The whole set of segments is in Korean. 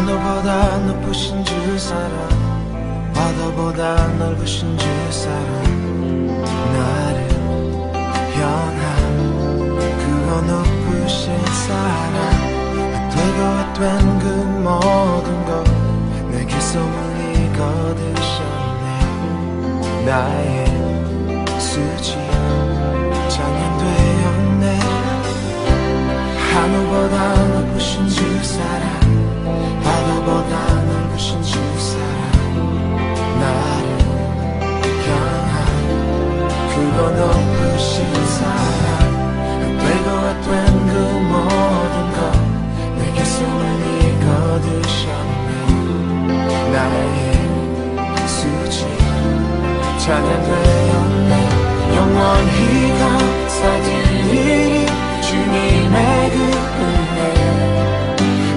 하늘보다 높으신 주 사랑, 바다보다 넓으신 주 사랑, 나를 향한 그거 높으신 사랑, 되고 된 그 모든 것 내게 소문이 거두셨네. 나의 수지 찬양되었네. 하늘보다 높으신 주 사랑, 바다보다 넓으신 주 사랑, 나를 향한 그거 높으신 사랑, 되고 된 그 모든 것 내게 소문이 거두셨네. 나의 수지 찬양되었네. 영원히 감사드리니 주님의 그 은혜,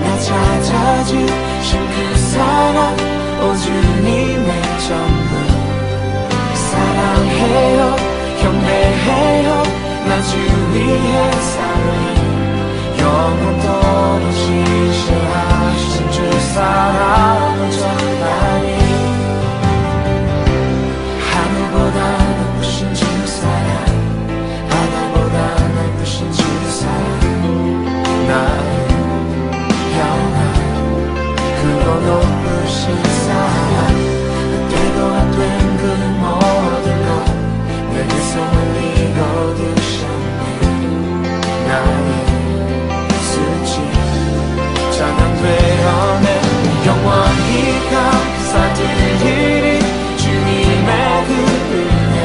나 찾아주신 그 사랑, 오 주님의 전부. 사랑해요, 경배해요, 나 주 위에 살리. 영원토록 지시하신 주 사랑을 전하니. 하늘보다 높으신 주 사랑, 바다보다 넓으신 주 사랑, 나를 향한 그거 높으신 사랑, 되고 안 된 그 모든 것 내게 소문이 거두셨네. 나의 수지 찬양되었네. 영원히 감사드리니 주님의 그 은혜,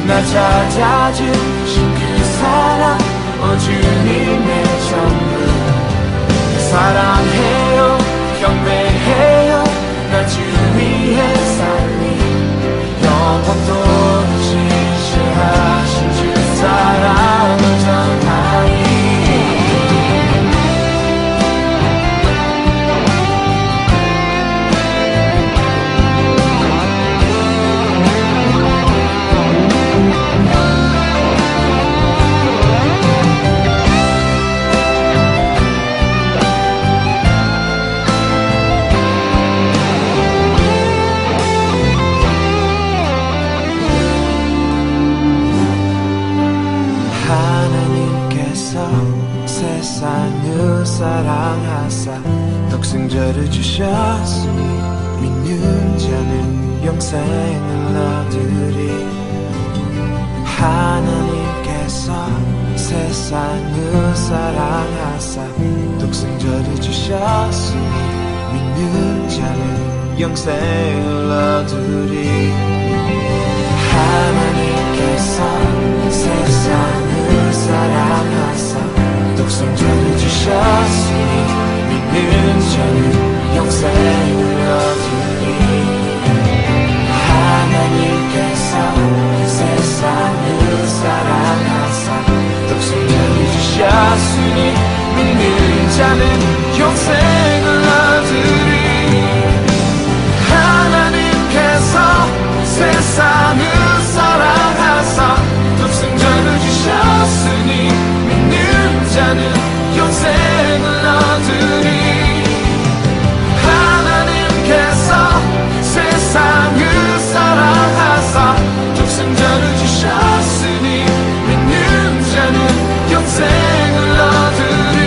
나 찾아주신 그 사랑, 오 주님의 전부. 사랑해요, 경배해요, 나 주 위에 살리. 영원토록 지시하신 주 사랑을 전하니. 세상을 사랑하사 독생자를 주셨으니 믿는 자는 영생을 얻으리. 하나님께서 세상을 사랑하사 독생자를 주셨으니 믿는 자는 영생을 얻으리. 하나님께서 세상을 사랑하사 독생자를 주셨으니 믿는 자는 영생을 얻으리. 하나님께서 세상을 사랑하사 독생자를 주셨으니 믿는 자는 영생을 얻으리. 하나님께서 세상을 사랑하사 독생자를 주셨으니 믿는 자는 영생을 얻으리. 하나님께서 세상을 사랑하사 독생자를 주셨으니 믿는 자는 영생을 얻으리.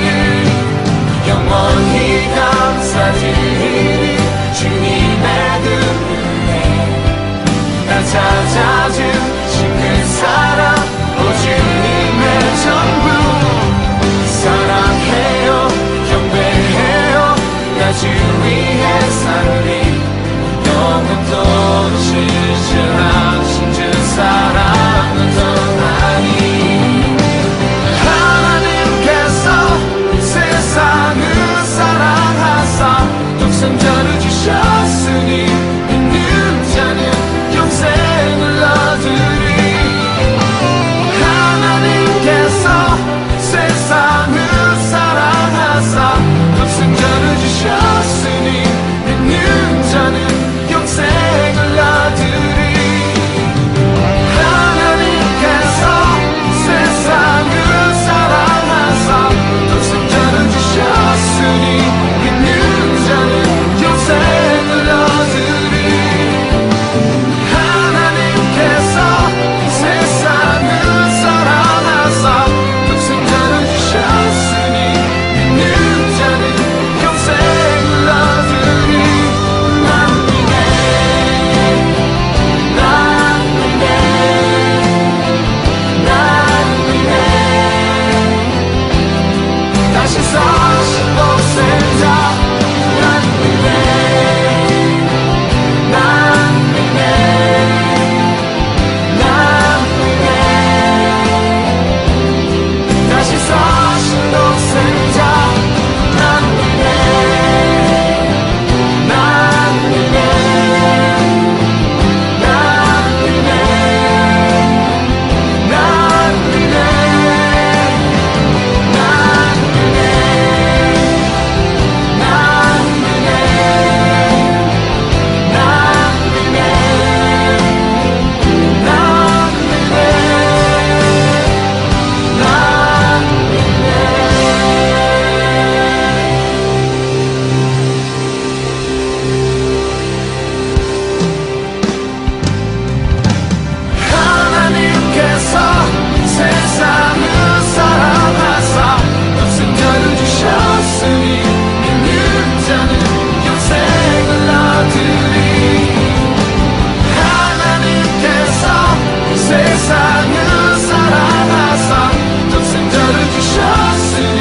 세상을 사랑하사 독생자를 주셨으니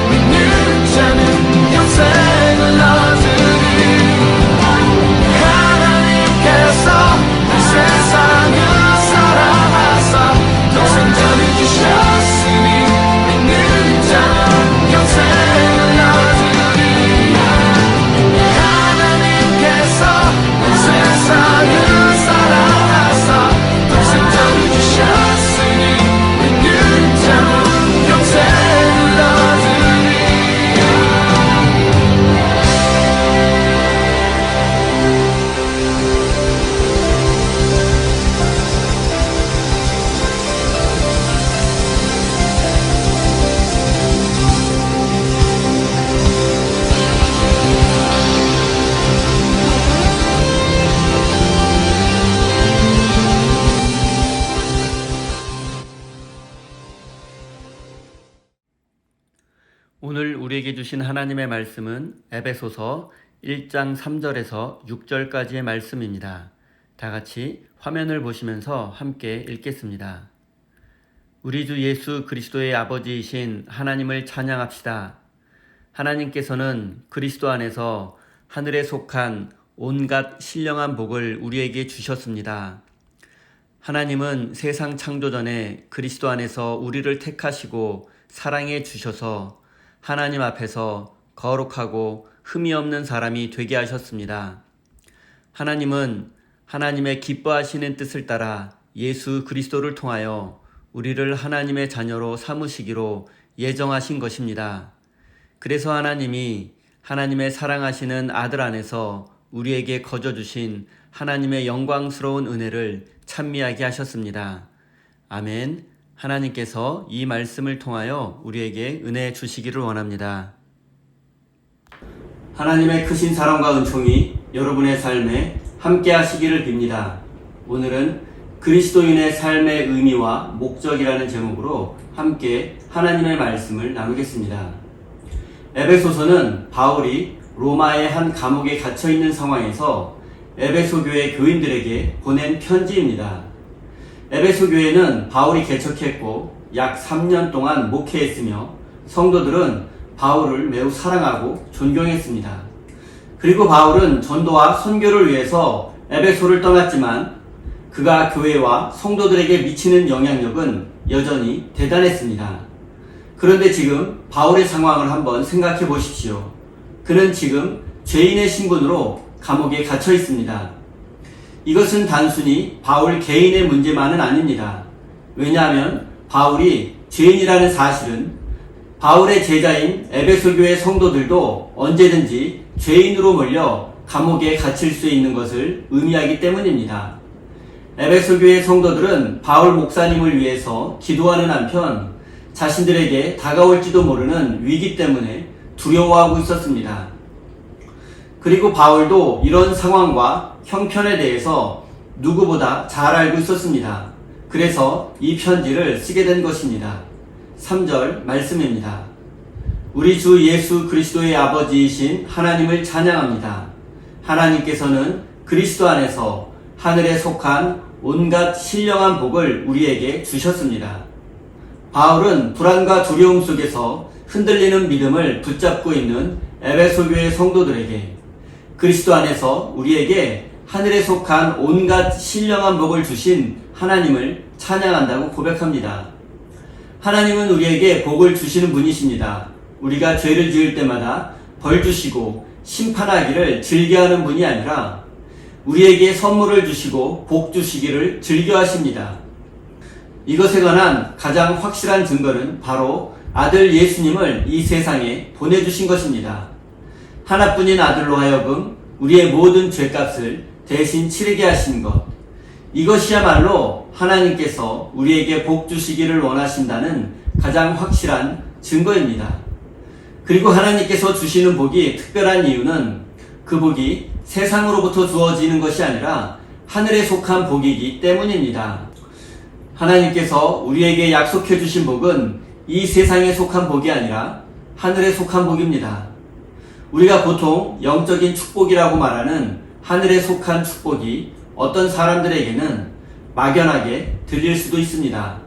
믿는 자는 영생을 얻으리. 하나님께서 세상을 사랑하사 독생자를 주셨으니 믿는 자는 영생을 얻으리. 하나님께서 세상을 사랑하사 독생자를 주셨으니 믿는 자는 영생을 얻으리. 오늘 우리에게 주신 하나님의 말씀은 에베소서 1장 3절에서 6절까지의 말씀입니다. 다 같이 화면을 보시면서 함께 읽겠습니다. 우리 주 예수 그리스도의 아버지이신 하나님을 찬양합시다. 하나님께서는 그리스도 안에서 하늘에 속한 온갖 신령한 복을 우리에게 주셨습니다. 하나님은 세상 창조 전에 그리스도 안에서 우리를 택하시고 사랑해 주셔서 하나님 앞에서 거룩하고 흠이 없는 사람이 되게 하셨습니다. 하나님은 하나님의 기뻐하시는 뜻을 따라 예수 그리스도를 통하여 우리를 하나님의 자녀로 삼으시기로 예정하신 것입니다. 그래서 하나님이 하나님의 사랑하시는 아들 안에서 우리에게 거저주신 하나님의 영광스러운 은혜를 찬미하게 하셨습니다. 아멘. 하나님께서 이 말씀을 통하여 우리에게 은혜 주시기를 원합니다. 하나님의 크신 사랑과 은총이 여러분의 삶에 함께 하시기를 빕니다. 오늘은 그리스도인의 삶의 의미와 목적이라는 제목으로 함께 하나님의 말씀을 나누겠습니다. 에베소서는 바울이 로마의 한 감옥에 갇혀 있는 상황에서 에베소 교회 교인들에게 보낸 편지입니다. 에베소 교회는 바울이 개척했고 약 3년 동안 목회했으며 성도들은 바울을 매우 사랑하고 존경했습니다. 그리고 바울은 전도와 선교를 위해서 에베소를 떠났지만 그가 교회와 성도들에게 미치는 영향력은 여전히 대단했습니다. 그런데 지금 바울의 상황을 한번 생각해 보십시오. 그는 지금 죄인의 신분으로 감옥에 갇혀 있습니다. 이것은 단순히 바울 개인의 문제만은 아닙니다. 왜냐하면 바울이 죄인이라는 사실은 바울의 제자인 에베소 교회 성도들도 언제든지 죄인으로 몰려 감옥에 갇힐 수 있는 것을 의미하기 때문입니다. 에베소 교회 성도들은 바울 목사님을 위해서 기도하는 한편 자신들에게 다가올지도 모르는 위기 때문에 두려워하고 있었습니다. 그리고 바울도 이런 상황과 형편에 대해서 누구보다 잘 알고 있었습니다. 그래서 이 편지를 쓰게 된 것입니다. 3절 말씀입니다. 우리 주 예수 그리스도의 아버지이신 하나님을 찬양합니다. 하나님께서는 그리스도 안에서 하늘에 속한 온갖 신령한 복을 우리에게 주셨습니다. 바울은 불안과 두려움 속에서 흔들리는 믿음을 붙잡고 있는 에베소 교회 성도들에게 그리스도 안에서 우리에게 하늘에 속한 온갖 신령한 복을 주신 하나님을 찬양한다고 고백합니다. 하나님은 우리에게 복을 주시는 분이십니다. 우리가 죄를 지을 때마다 벌 주시고 심판하기를 즐겨하는 분이 아니라 우리에게 선물을 주시고 복 주시기를 즐겨하십니다. 이것에 관한 가장 확실한 증거는 바로 아들 예수님을 이 세상에 보내주신 것입니다. 하나뿐인 아들로 하여금 우리의 모든 죄값을 대신 치르게 하신 것, 이것이야말로 하나님께서 우리에게 복 주시기를 원하신다는 가장 확실한 증거입니다. 그리고 하나님께서 주시는 복이 특별한 이유는 그 복이 세상으로부터 주어지는 것이 아니라 하늘에 속한 복이기 때문입니다. 하나님께서 우리에게 약속해 주신 복은 이 세상에 속한 복이 아니라 하늘에 속한 복입니다. 우리가 보통 영적인 축복이라고 말하는 하늘에 속한 축복이 어떤 사람들에게는 막연하게 들릴 수도 있습니다.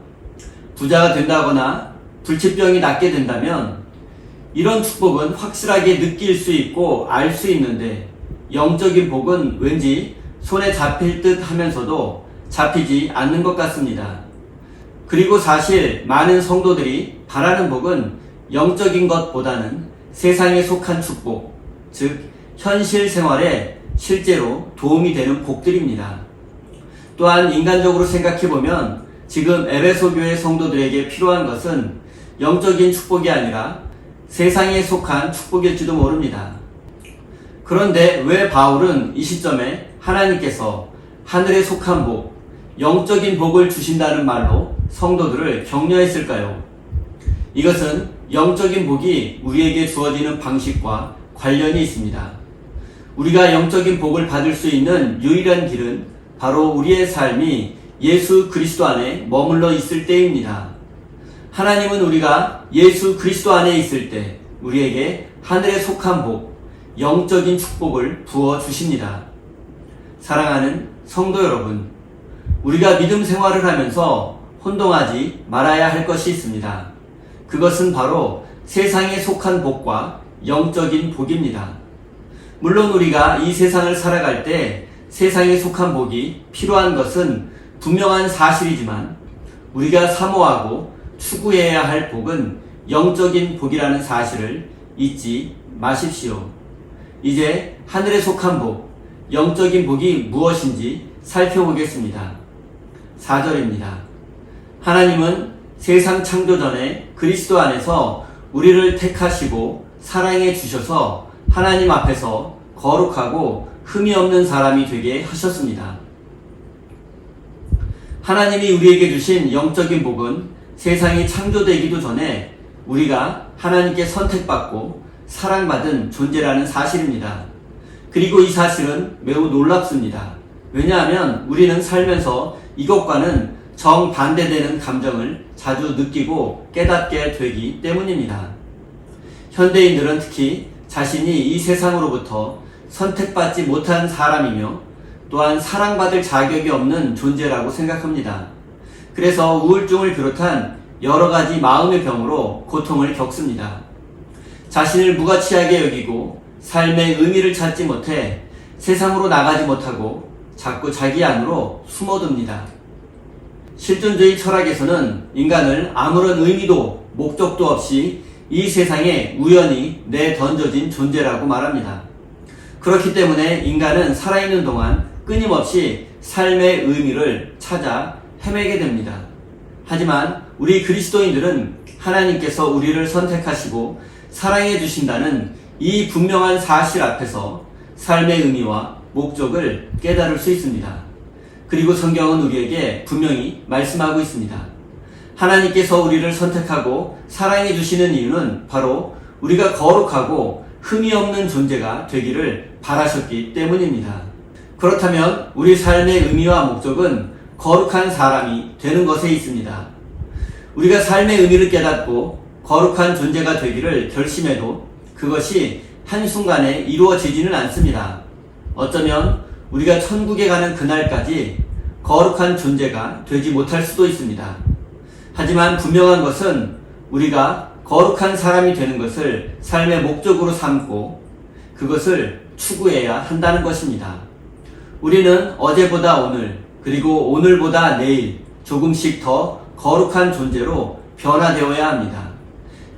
부자가 된다거나 불치병이 낫게 된다면 이런 축복은 확실하게 느낄 수 있고 알 수 있는데 영적인 복은 왠지 손에 잡힐 듯 하면서도 잡히지 않는 것 같습니다. 그리고 사실 많은 성도들이 바라는 복은 영적인 것보다는 세상에 속한 축복, 즉 현실 생활에 실제로 도움이 되는 복들입니다. 또한 인간적으로 생각해보면 지금 에베소 교회 성도들에게 필요한 것은 영적인 축복이 아니라 세상에 속한 축복일지도 모릅니다. 그런데 왜 바울은 이 시점에 하나님께서 하늘에 속한 복, 영적인 복을 주신다는 말로 성도들을 격려했을까요? 이것은 영적인 복이 우리에게 주어지는 방식과 관련이 있습니다. 우리가 영적인 복을 받을 수 있는 유일한 길은 바로 우리의 삶이 예수 그리스도 안에 머물러 있을 때입니다. 하나님은 우리가 예수 그리스도 안에 있을 때 우리에게 하늘에 속한 복, 영적인 축복을 부어주십니다. 사랑하는 성도 여러분, 우리가 믿음 생활을 하면서 혼동하지 말아야 할 것이 있습니다. 그것은 바로 세상에 속한 복과 영적인 복입니다. 물론 우리가 이 세상을 살아갈 때 세상에 속한 복이 필요한 것은 분명한 사실이지만 우리가 사모하고 추구해야 할 복은 영적인 복이라는 사실을 잊지 마십시오. 이제 하늘에 속한 복, 영적인 복이 무엇인지 살펴보겠습니다. 4절입니다. 하나님은 세상 창조 전에 그리스도 안에서 우리를 택하시고 사랑해 주셔서 하나님 앞에서 거룩하고 흠이 없는 사람이 되게 하셨습니다. 하나님이 우리에게 주신 영적인 복은 세상이 창조되기도 전에 우리가 하나님께 선택받고 사랑받은 존재라는 사실입니다. 그리고 이 사실은 매우 놀랍습니다. 왜냐하면 우리는 살면서 이것과는 정반대되는 감정을 자주 느끼고 깨닫게 되기 때문입니다. 현대인들은 특히 자신이 이 세상으로부터 선택받지 못한 사람이며 또한 사랑받을 자격이 없는 존재라고 생각합니다. 그래서 우울증을 비롯한 여러 가지 마음의 병으로 고통을 겪습니다. 자신을 무가치하게 여기고 삶의 의미를 찾지 못해 세상으로 나가지 못하고 자꾸 자기 안으로 숨어듭니다. 실존주의 철학에서는 인간을 아무런 의미도 목적도 없이 이 세상에 우연히 내던져진 존재라고 말합니다. 그렇기 때문에 인간은 살아있는 동안 끊임없이 삶의 의미를 찾아 헤매게 됩니다. 하지만 우리 그리스도인들은 하나님께서 우리를 선택하시고 사랑해 주신다는 이 분명한 사실 앞에서 삶의 의미와 목적을 깨달을 수 있습니다. 그리고 성경은 우리에게 분명히 말씀하고 있습니다. 하나님께서 우리를 선택하고 사랑해 주시는 이유는 바로 우리가 거룩하고 흠이 없는 존재가 되기를 바라셨기 때문입니다. 그렇다면 우리 삶의 의미와 목적은 거룩한 사람이 되는 것에 있습니다. 우리가 삶의 의미를 깨닫고 거룩한 존재가 되기를 결심해도 그것이 한순간에 이루어지지는 않습니다. 어쩌면 우리가 천국에 가는 그날까지 거룩한 존재가 되지 못할 수도 있습니다. 하지만 분명한 것은 우리가 거룩한 사람이 되는 것을 삶의 목적으로 삼고 그것을 추구해야 한다는 것입니다. 우리는 어제보다 오늘 그리고 오늘보다 내일 조금씩 더 거룩한 존재로 변화되어야 합니다.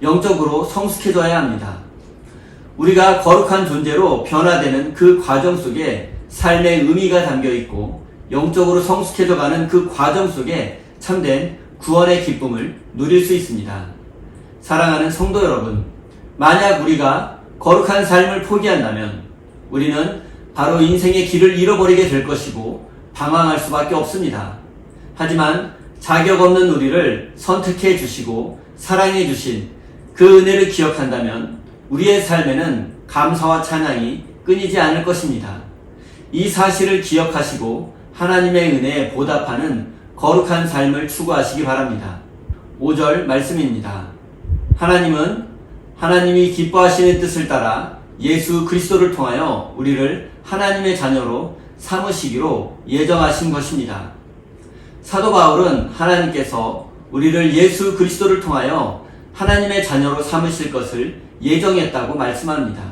영적으로 성숙해져야 합니다. 우리가 거룩한 존재로 변화되는 그 과정 속에 삶의 의미가 담겨 있고 영적으로 성숙해져가는 그 과정 속에 참된 구원의 기쁨을 누릴 수 있습니다. 사랑하는 성도 여러분, 만약 우리가 거룩한 삶을 포기한다면 우리는 바로 인생의 길을 잃어버리게 될 것이고 방황할 수밖에 없습니다. 하지만 자격 없는 우리를 선택해 주시고 사랑해 주신 그 은혜를 기억한다면 우리의 삶에는 감사와 찬양이 끊이지 않을 것입니다. 이 사실을 기억하시고 하나님의 은혜에 보답하는 거룩한 삶을 추구하시기 바랍니다. 5절 말씀입니다. 하나님은 하나님이 기뻐하시는 뜻을 따라 예수 그리스도를 통하여 우리를 하나님의 자녀로 삼으시기로 예정하신 것입니다. 사도 바울은 하나님께서 우리를 예수 그리스도를 통하여 하나님의 자녀로 삼으실 것을 예정했다고 말씀합니다.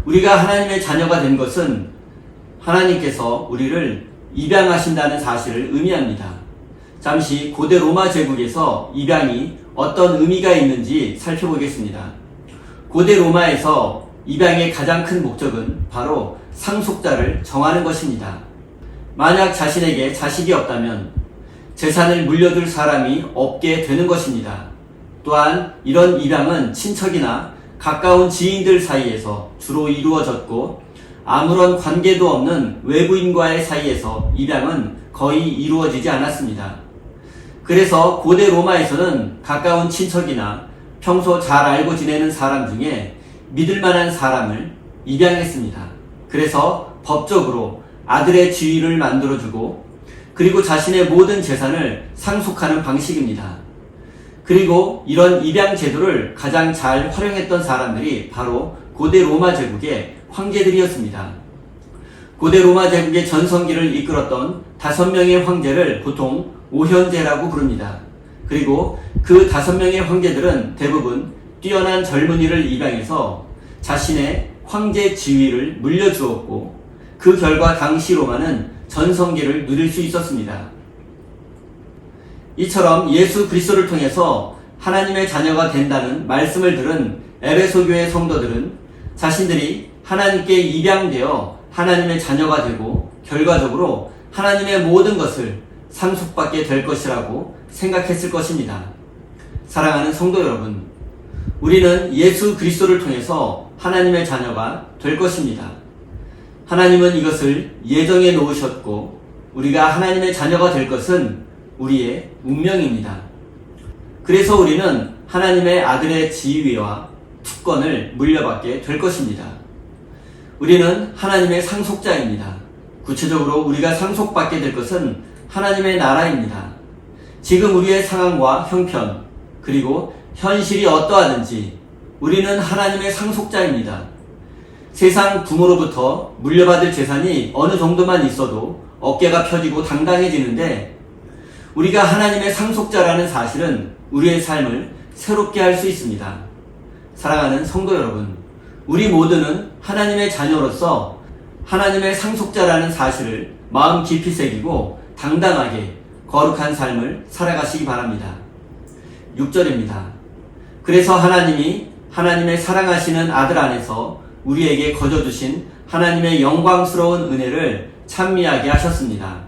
우리가 하나님의 자녀가 된 것은 하나님께서 우리를 입양하신다는 사실을 의미합니다. 잠시 고대 로마 제국에서 입양이 어떤 의미가 있는지 살펴보겠습니다. 고대 로마에서 입양의 가장 큰 목적은 바로 상속자를 정하는 것입니다. 만약 자신에게 자식이 없다면 재산을 물려줄 사람이 없게 되는 것입니다. 또한 이런 입양은 친척이나 가까운 지인들 사이에서 주로 이루어졌고 아무런 관계도 없는 외부인과의 사이에서 입양은 거의 이루어지지 않았습니다. 그래서 고대 로마에서는 가까운 친척이나 평소 잘 알고 지내는 사람 중에 믿을 만한 사람을 입양했습니다. 그래서 법적으로 아들의 지위를 만들어주고 그리고 자신의 모든 재산을 상속하는 방식입니다. 그리고 이런 입양 제도를 가장 잘 활용했던 사람들이 바로 고대 로마 제국의 황제들이었습니다. 고대 로마 제국의 전성기를 이끌었던 5명의 황제를 보통 오현제라고 부릅니다. 그리고 그 5명의 황제들은 대부분 뛰어난 젊은이를 입양해서 자신의 황제 지위를 물려주었고 그 결과 당시 로마는 전성기를 누릴 수 있었습니다. 이처럼 예수 그리스도를 통해서 하나님의 자녀가 된다는 말씀을 들은 에베소 교회 성도들은 자신들이 하나님께 입양되어 하나님의 자녀가 되고 결과적으로 하나님의 모든 것을 상속받게 될 것이라고 생각했을 것입니다. 사랑하는 성도 여러분, 우리는 예수 그리스도를 통해서 하나님의 자녀가 될 것입니다. 하나님은 이것을 예정해 놓으셨고 우리가 하나님의 자녀가 될 것은 우리의 운명입니다. 그래서 우리는 하나님의 아들의 지위와 특권을 물려받게 될 것입니다. 우리는 하나님의 상속자입니다. 구체적으로 우리가 상속받게 될 것은 하나님의 나라입니다. 지금 우리의 상황과 형편, 그리고 현실이 어떠하든지 우리는 하나님의 상속자입니다. 세상 부모로부터 물려받을 재산이 어느 정도만 있어도 어깨가 펴지고 당당해지는데 우리가 하나님의 상속자라는 사실은 우리의 삶을 새롭게 할 수 있습니다. 사랑하는 성도 여러분, 우리 모두는 하나님의 자녀로서 하나님의 상속자라는 사실을 마음 깊이 새기고 당당하게 거룩한 삶을 살아가시기 바랍니다. 6절입니다. 그래서 하나님이 하나님의 사랑하시는 아들 안에서 우리에게 거저주신 하나님의 영광스러운 은혜를 찬미하게 하셨습니다.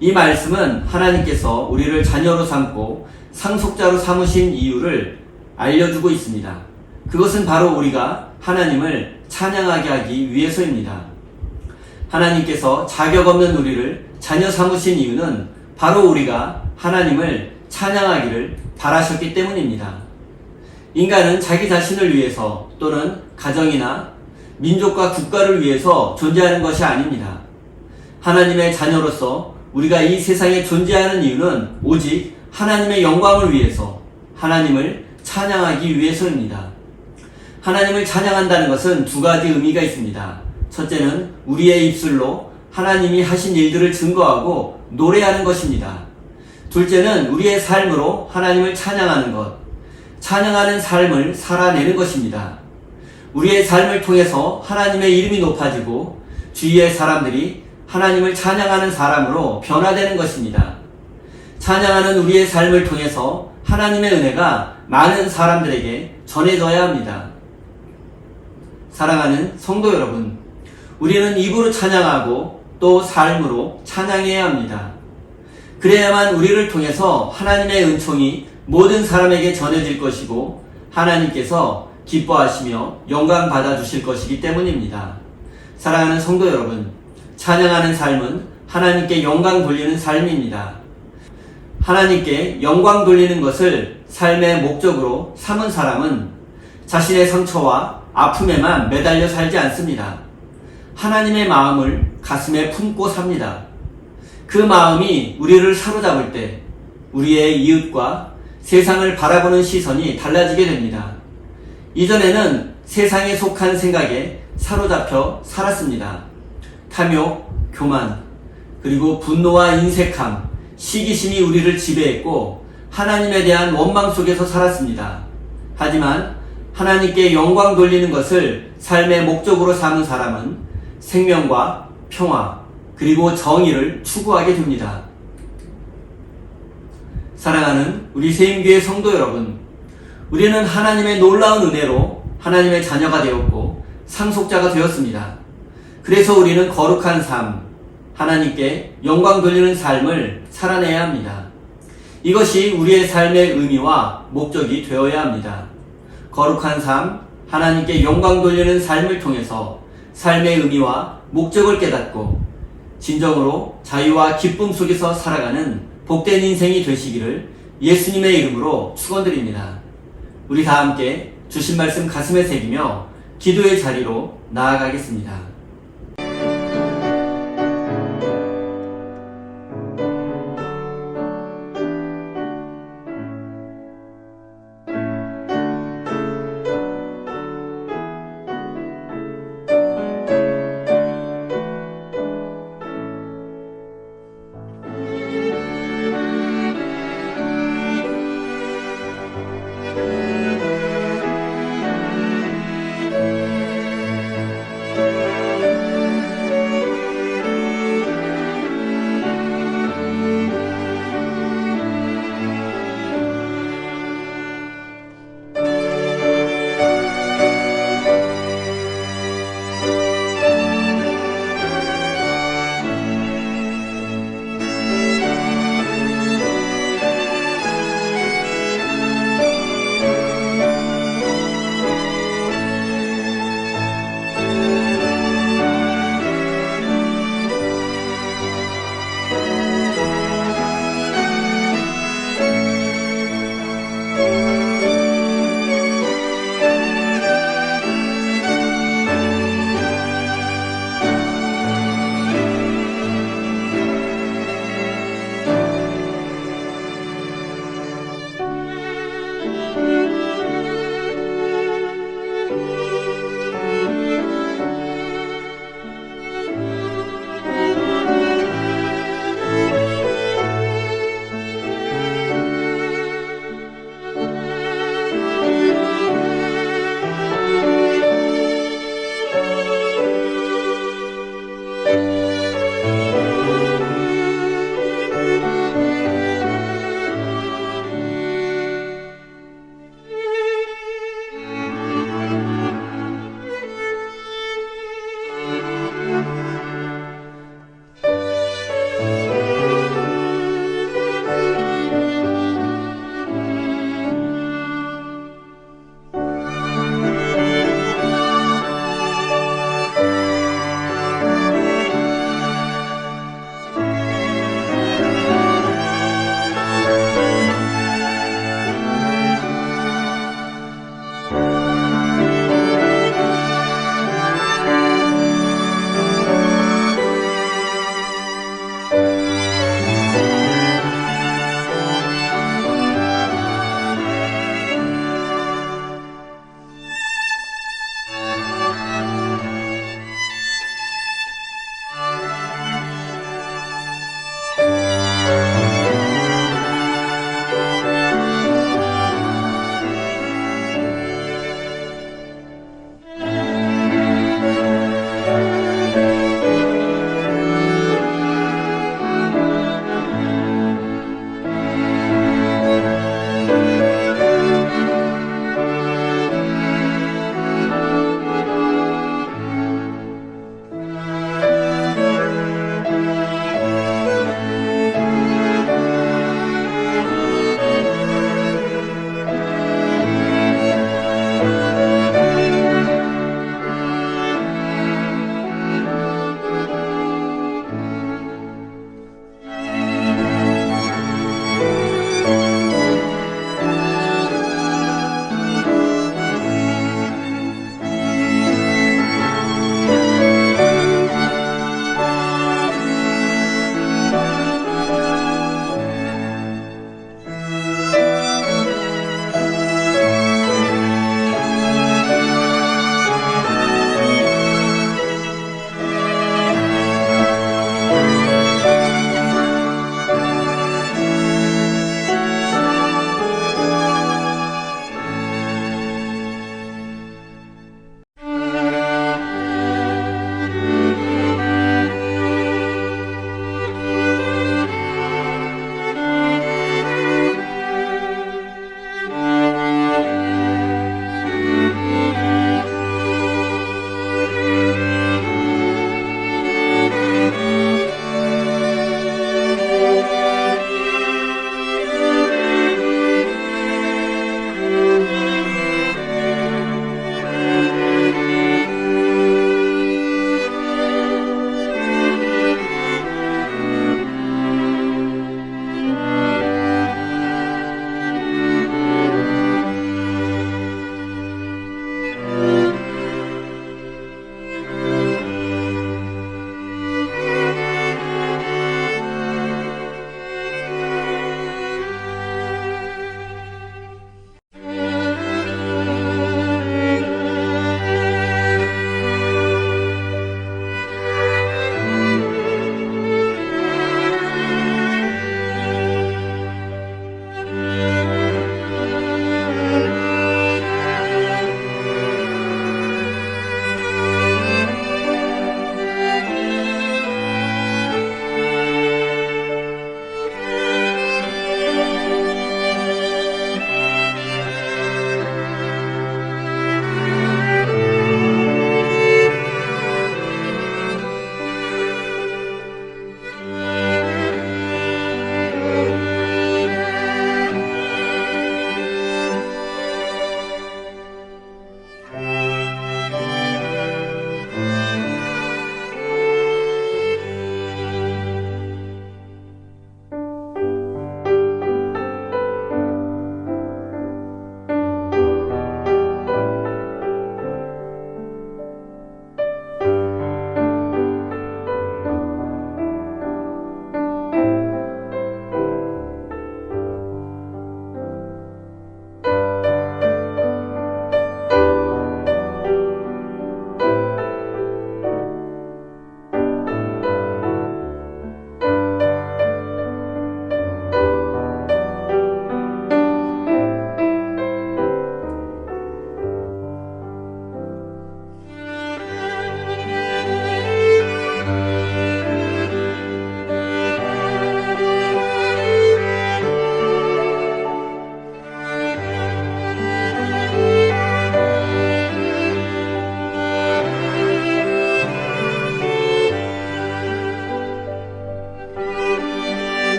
이 말씀은 하나님께서 우리를 자녀로 삼고 상속자로 삼으신 이유를 알려주고 있습니다. 그것은 바로 우리가 하나님을 찬양하게 하기 위해서입니다. 하나님께서 자격 없는 우리를 자녀 삼으신 이유는 바로 우리가 하나님을 찬양하기를 바라셨기 때문입니다. 인간은 자기 자신을 위해서 또는 가정이나 민족과 국가를 위해서 존재하는 것이 아닙니다. 하나님의 자녀로서 우리가 이 세상에 존재하는 이유는 오직 하나님의 영광을 위해서 하나님을 찬양하기 위해서입니다. 하나님을 찬양한다는 것은 두 가지 의미가 있습니다. 첫째는 우리의 입술로 하나님이 하신 일들을 증거하고 노래하는 것입니다. 둘째는 우리의 삶으로 하나님을 찬양하는 것, 찬양하는 삶을 살아내는 것입니다. 우리의 삶을 통해서 하나님의 이름이 높아지고 주위의 사람들이 하나님을 찬양하는 사람으로 변화되는 것입니다. 찬양하는 우리의 삶을 통해서 하나님의 은혜가 많은 사람들에게 전해져야 합니다. 사랑하는 성도 여러분, 우리는 입으로 찬양하고 또 삶으로 찬양해야 합니다. 그래야만 우리를 통해서 하나님의 은총이 모든 사람에게 전해질 것이고 하나님께서 기뻐하시며 영광 받아주실 것이기 때문입니다. 사랑하는 성도 여러분, 찬양하는 삶은 하나님께 영광 돌리는 삶입니다. 하나님께 영광 돌리는 것을 삶의 목적으로 삼은 사람은 자신의 상처와 아픔에만 매달려 살지 않습니다. 하나님의 마음을 가슴에 품고 삽니다. 그 마음이 우리를 사로잡을 때 우리의 이웃과 세상을 바라보는 시선이 달라지게 됩니다. 이전에는 세상에 속한 생각에 사로잡혀 살았습니다. 탐욕, 교만, 그리고 분노와 인색함, 시기심이 우리를 지배했고 하나님에 대한 원망 속에서 살았습니다. 하지만 하나님께 영광 돌리는 것을 삶의 목적으로 삼은 사람은 생명과 평화 그리고 정의를 추구하게 됩니다. 사랑하는 우리 세임교회 성도 여러분, 우리는 하나님의 놀라운 은혜로 하나님의 자녀가 되었고 상속자가 되었습니다. 그래서 우리는 거룩한 삶, 하나님께 영광 돌리는 삶을 살아내야 합니다. 이것이 우리의 삶의 의미와 목적이 되어야 합니다. 거룩한 삶, 하나님께 영광 돌리는 삶을 통해서 삶의 의미와 목적을 깨닫고 진정으로 자유와 기쁨 속에서 살아가는 복된 인생이 되시기를 예수님의 이름으로 축원드립니다. 우리 다 함께 주신 말씀 가슴에 새기며 기도의 자리로 나아가겠습니다.